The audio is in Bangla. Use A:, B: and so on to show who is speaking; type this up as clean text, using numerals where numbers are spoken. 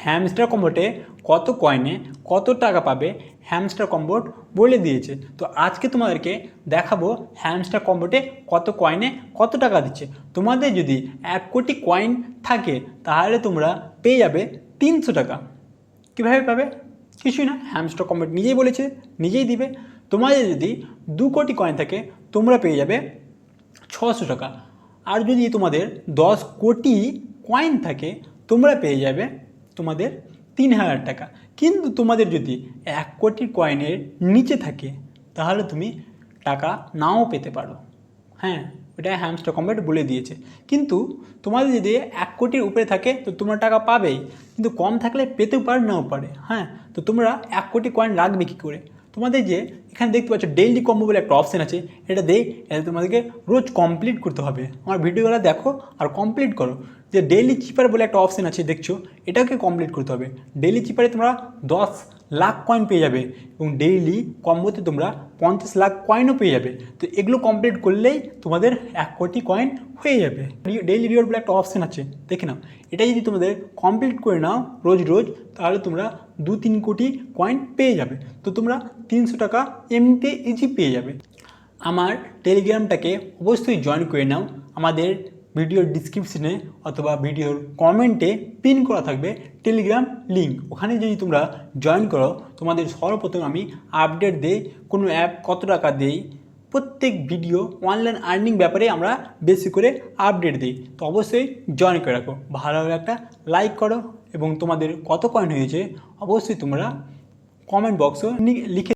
A: হ্যামস্টার কম্বোটে কত কয়েনে কত টাকা পাবে হ্যামস্টার কম্বোট বলে দিয়েছে। তো আজকে তোমাদেরকে দেখাবো হ্যামস্টার কম্বোটে কত কয়েনে কত টাকা দিচ্ছে। তোমাদের যদি 1 কোটি কয়েন থাকে তাহলে তোমরা পেয়ে যাবে 300 টাকা। কীভাবে পাবে? কিছুই না, হ্যামস্টার কম্বোট নিজেই বলেছে, নিজেই দিবে। তোমাদের যদি 2 কোটি কয়েন থাকে তোমরা পেয়ে যাবে 600 টাকা। আর যদি তোমাদের 10 কোটি কয়েন থাকে তোমরা পেয়ে যাবে তোমাদের 3000 টাকা। কিন্তু তোমাদের যদি 1 কোটি কয়েনের নিচে থাকে তাহলে তুমি টাকা নাও পেতে পারো। হ্যাঁ, ওটা হ্যামস্টার কম্বোট বলে দিয়েছে। কিন্তু তোমাদের যদি 1 কোটির উপরে থাকে তো তোমরা টাকা পাবেই, কিন্তু কম থাকলে পেতেও পারে নাও পারে। হ্যাঁ, তো তোমরা 1 কোটি কয়েন রাখবে কী করে? তোমাদের যে এখানে দেখতে পাচ্ছ ডেইলি কম্বো বলে একটা অপশান আছে, এটা এটা তোমাদেরকে রোজ কমপ্লিট করতে হবে। আমার ভিডিওগুলো দেখো আর কমপ্লিট করো। যে ডেইলি চিপার বলে একটা অপশান আছে দেখছো, এটাকে কমপ্লিট করতে হবে। ডেইলি চিপারে তোমরা 10 লাখ কয়েন পেয়ে যাবে এবং ডেইলি কম্বোতে তোমরা 50 লাখ কয়েনও পেয়ে যাবে। তো এগুলো কমপ্লিট করলেই তোমাদের 1 কোটি কয়েন হয়ে যাবে। ডেইলি রিওয়ার্ড বলে একটা অপশান আছে, দেখে নাও। এটা যদি তোমাদের কমপ্লিট করে নাও রোজ রোজ তাহলে তোমরা 2-3 কোটি কয়েন পেয়ে যাবে। তো তোমরা 300 টাকা এমনিতে ইজি পেয়ে যাবে। আমার টেলিগ্রামটাকে অবশ্যই জয়েন করে নাও। আমাদের ভিডিওর ডিসক্রিপশনে অথবা ভিডিওর কমেন্টে পিন করা থাকবে টেলিগ্রাম লিঙ্ক। ওখানে যদি তোমরা জয়েন করো তোমাদের সর্বপ্রথম আমি আপডেট দিই, কোনো অ্যাপ কত টাকা দেই, প্রত্যেক ভিডিও অনলাইন আর্নিং ব্যাপারে আমরা বেশি করে আপডেট দিই। তো অবশ্যই জয়েন করে রাখো। ভালো লাগলে একটা লাইক করো এবং তোমাদের কত কয়েন হয়েছে অবশ্যই তোমরা কমেন্ট বক্সে লিখে